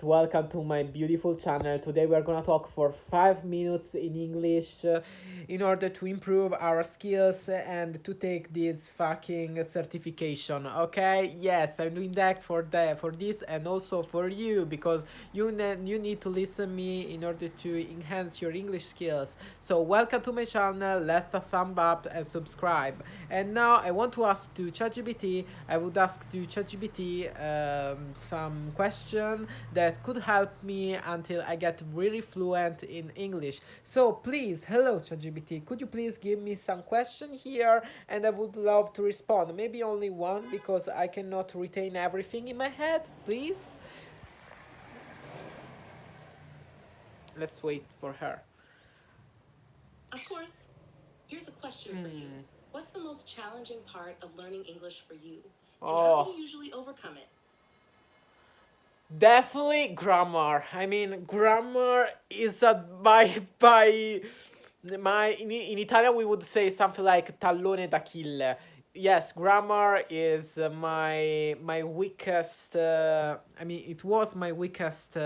welcome to my beautiful channel. Today we are gonna talk for 5 minutes in English in order to improve our skills and to take this fucking certification. Okay? Yes, I'm doing that for this and also for you because you need to listen me in order to enhance your English skills. So welcome to my channel. Let's a thumb up and subscribe. And now I want to ask to ChatGPT. I would ask to ChatGPT some question that could help me until I get really fluent in English. So please, hello ChatGPT, could you please give me some question here and I would love to respond. Maybe only one because I cannot retain everything in my head, please. Let's wait for her. Of course. Here's a question for you. What's the most challenging part of learning English for you? And how do Oh, you usually overcome it? definitely grammar. I mean, grammar is a by my in Italian we would say something like tallone d'Achille. Yes, grammar is my weakest. I mean, it was my weakest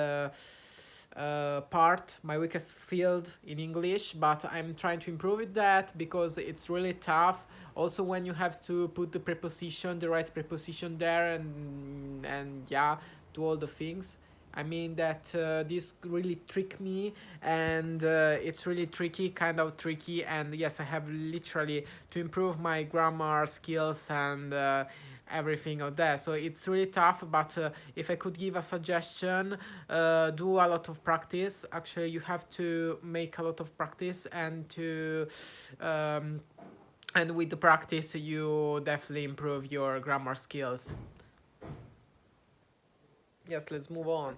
part, my weakest field in English, but I'm trying to improve it that because it's really tough. Also, when you have to put the right preposition there, and yeah, do all the things. I mean that this really trick me, and it's really tricky, kind of tricky. And yes, I have literally to improve my grammar skills and everything of that. So it's really tough. But if I could give a suggestion, do a lot of practice. Actually, you have to make a lot of practice um, and with the practice, you definitely improve your grammar skills. Yes, let's move on.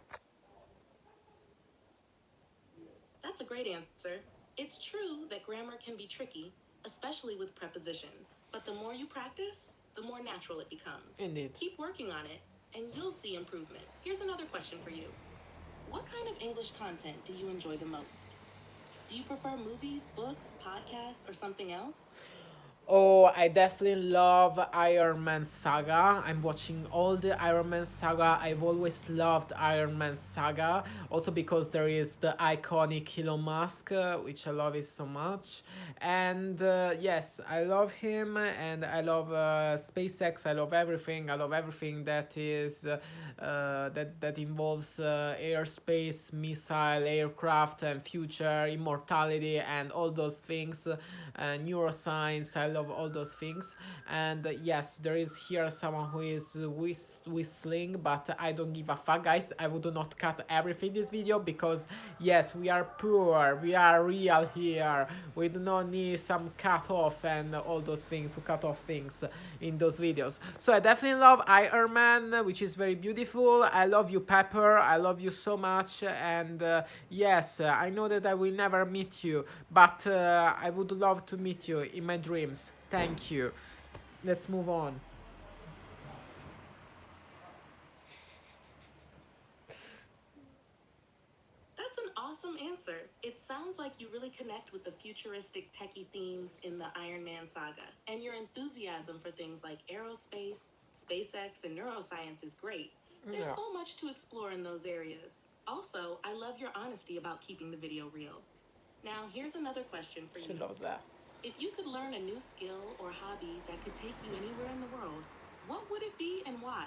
That's a great answer. It's true that grammar can be tricky, especially with prepositions. But the more you practice, the more natural it becomes. Indeed. Keep working on it, and you'll see improvement. Here's another question for you. What kind of English content do you enjoy the most? Do you prefer movies, books, podcasts, or something else? Oh, I definitely love Iron Man Saga. I'm watching all the Iron Man Saga. I've always loved Iron Man Saga. Also because there is the iconic Elon Musk, which I love it so much. And yes, I love him and I love SpaceX. I love everything. I love everything that is that involves airspace, missile, aircraft, and future, immortality, and all those things. Neuroscience. I love all those things. And yes, there is here someone who is whistling, but I don't give a fuck, guys. I would not cut everything in this video because yes, we are poor, we are real here. We do not need some cut off and all those things to cut off things in those videos. So I definitely love Iron Man, which is very beautiful. I love you, Pepper. I love you so much. And yes, I know that I will never meet you, but I would love to meet you in my dreams. Thank you. Let's move on. That's an awesome answer. It sounds like you really connect with the futuristic techie themes in the Iron Man saga. And your enthusiasm for things like aerospace, SpaceX, and neuroscience is great. There's Yeah, so much to explore in those areas. Also, I love your honesty about keeping the video real. Now, here's another question for she you. loves that. If you could learn a new skill or hobby that could take you anywhere in the world, what would it be and why?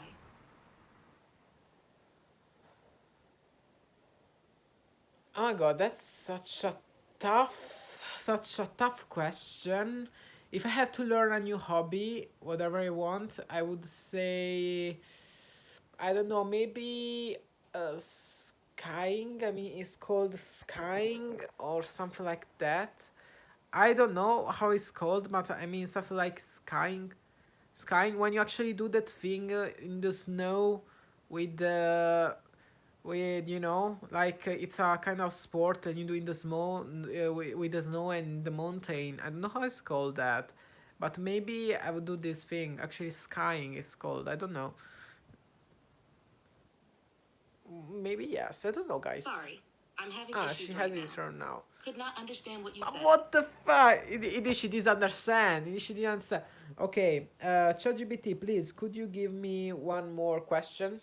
Oh my god, that's such a tough question. If I have to learn a new hobby, whatever I want, I would say, I don't know, maybe skiing. I mean, it's called skiing or something like that. I don't know how it's called, but I mean something like skiing. Skiing when you actually do that thing in the snow with the with like it's a kind of sport and you do in the snow with the snow and the mountain. I don't know how it's called that, but maybe I would do this thing. Actually, skiing is called. I don't know. Maybe yes. I don't know, guys. Sorry, I'm having Ah, she issues has right his now. turn now. Could not understand what you said. What the fuck? She didn't understand. She didn't understand. Okay, ChatGPT, please, could you give me one more question?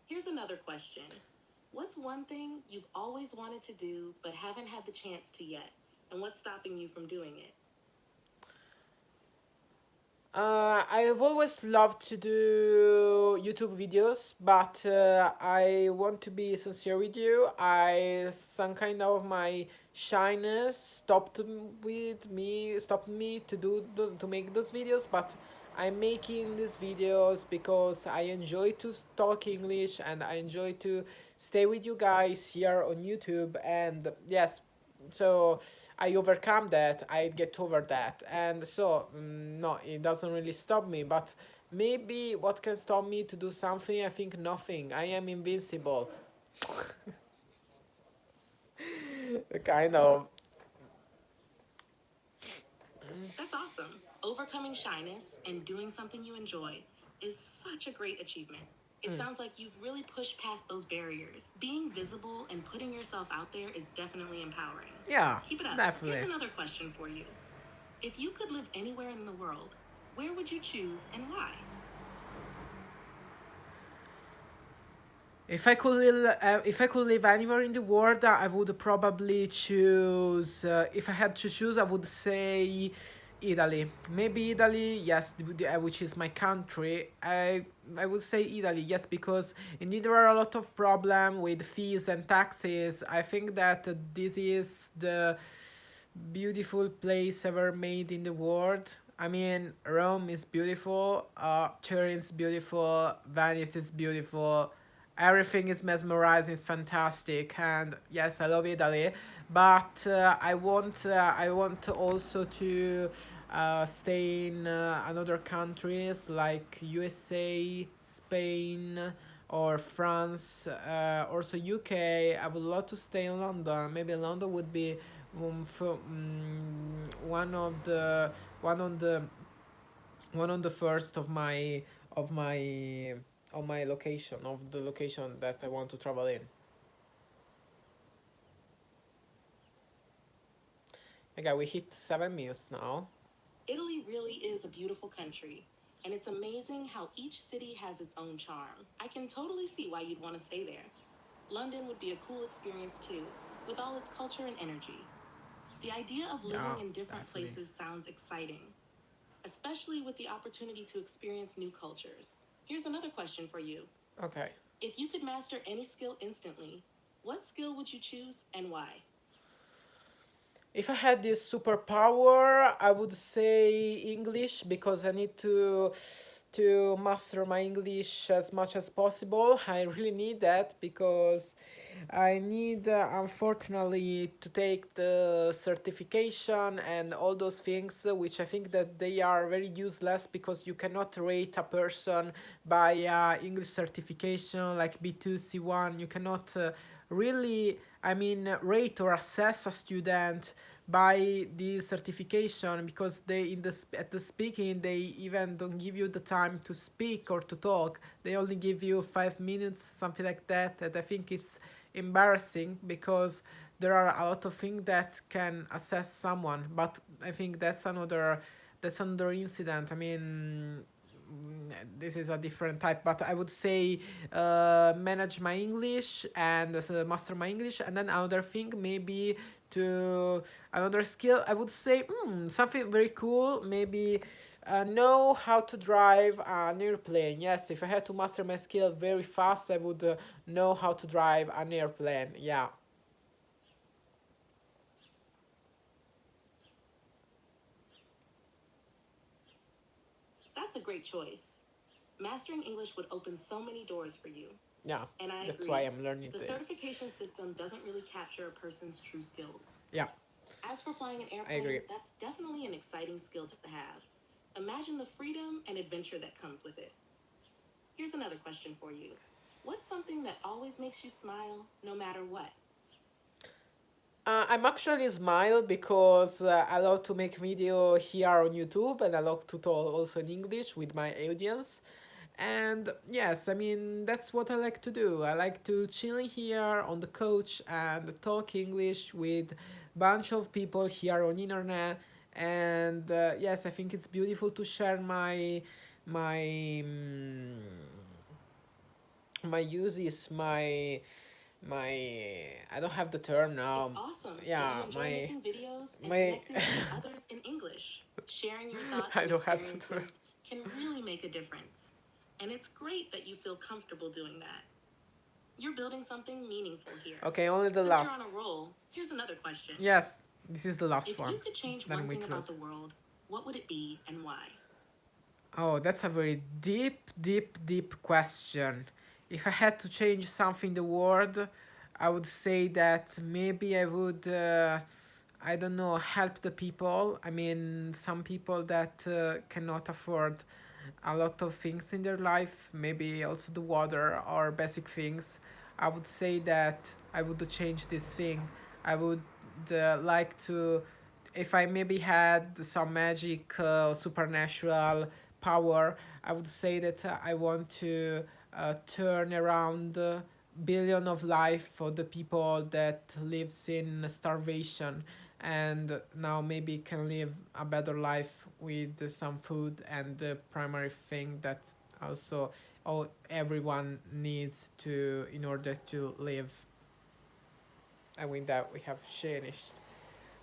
Here's another question. What's one thing you've always wanted to do but haven't had the chance to yet? And what's stopping you from doing it? I've always loved to do YouTube videos, but I want to be sincere with you. Some kind of my shyness stopped me to to make those videos. But I'm making these videos because I enjoy to talk English and I enjoy to stay with you guys here on YouTube. And yes, so I overcome that, I get over that, and so no, it doesn't really stop me. But maybe what can stop me to do something? I think nothing. I am invincible. Kind of. That's awesome. Overcoming shyness and doing something you enjoy is such a great achievement. It sounds like you've really pushed past those barriers. Being visible and putting yourself out there is definitely empowering. Yeah, Keep it up. Here's definitely. another question for you. If you could live anywhere in the world, where would you choose and why? If I could live anywhere in the world, I would probably choose. If I had to choose, I would say Italy. Maybe Italy, yes, which is my country. I would say Italy, yes, because indeed there are a lot of problem with fees and taxes. I think that this is the beautiful place ever made in the world. I mean, Rome is beautiful, Turin is beautiful, Venice is beautiful, everything is mesmerizing, it's fantastic, and yes, I love Italy. But I want also to stay in another countries like USA, Spain, or France, also UK. I would love to stay in London. Maybe London would be one of the one on the one on the first of my of my location of the location that I want to travel in. Okay, we hit 7 minutes now. Italy really is a beautiful country, and it's amazing how each city has its own charm. I can totally see why you'd want to stay there. London would be a cool experience too, with all its culture and energy. The idea of Yeah, living in different definitely. places sounds exciting, especially with the opportunity to experience new cultures. Here's another question for you. Okay. If you could master any skill instantly, what skill would you choose and why? If I had this superpower, I would say English because I need to master my English as much as possible. I really need that because I need, unfortunately, to take the certification and all those things, which I think that they are very useless because you cannot rate a person by English certification like B2, C1. You cannot really, I mean, rate or assess a student by the certification because they at the speaking they even don't give you the time to speak or to talk. They only give you 5 minutes, something like that. And I think it's embarrassing because there are a lot of things that can assess someone, but I think that's another incident. I mean, this is a different type, but I would say manage my English and master my English, and then another thing maybe to another skill. I would say something very cool. Maybe know how to drive an airplane. Yes, if I had to master my skill very fast, I would know how to drive an airplane. Yeah. That's a great choice. Mastering English would open so many doors for you. Yeah, And I that's why agree. I'm learning The this. certification system doesn't really capture a person's true skills. Yeah, As for flying an I agree. airplane, that's definitely an exciting skill to have. Imagine the freedom and adventure that comes with it. Here's another question for you. What's something that always makes you smile no matter what? I'm actually smile because I love to make video here on YouTube and I love to talk also in English with my audience. And yes, I mean that's what I like to do. I like to chill here on the couch and talk English with bunch of people here on internet. And yes, I think it's beautiful to share my my use is my I don't have the term It's now. awesome that you Yeah, enjoy my making videos and my connecting with others in English. Sharing your thoughts I and don't have the term. experiences can really make a difference. And it's great that you feel comfortable doing that. You're building something meaningful here. Okay, only the Since you're on last. a roll, here's another question. Yes, this is the last If one. you could change Then one we thing about close. the world, what would it be and why? Oh, that's a very deep, deep, deep question. If I had to change something in the world, I would say that maybe I would, I don't know, help the people. I mean, some people that cannot afford a lot of things in their life, maybe also the water or basic things. I would say that I would change this thing. I would like to, if I maybe had some magic, supernatural power, I would say that I want to turn around billion of life for the people that lives in starvation and now maybe can live a better life with some food and the primary thing that also all everyone needs to in order to live. And with that we have finished.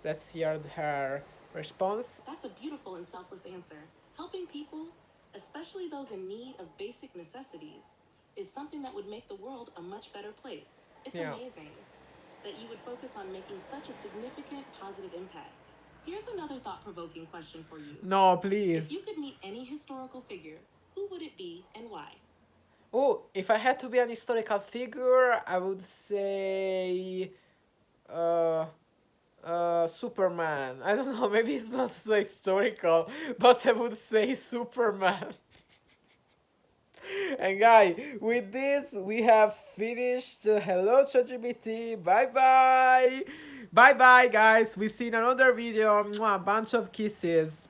Let's hear her response. That's a beautiful and selfless answer. Helping people, especially those in need of basic necessities, is something that would make the world a much better place. It's Yeah. amazing that you would focus on making such a significant positive impact. Here's another thought provoking question for you. No, If please. you could meet any historical figure, who would it be and why? Oh, if I had to be an historical figure, I would say uh Superman. I don't know, maybe it's not so historical, but I would say Superman. And guy, with this we have finished. Hello ChatGPT. Bye bye. Bye bye guys. We see in another video. Mwah, bunch of kisses.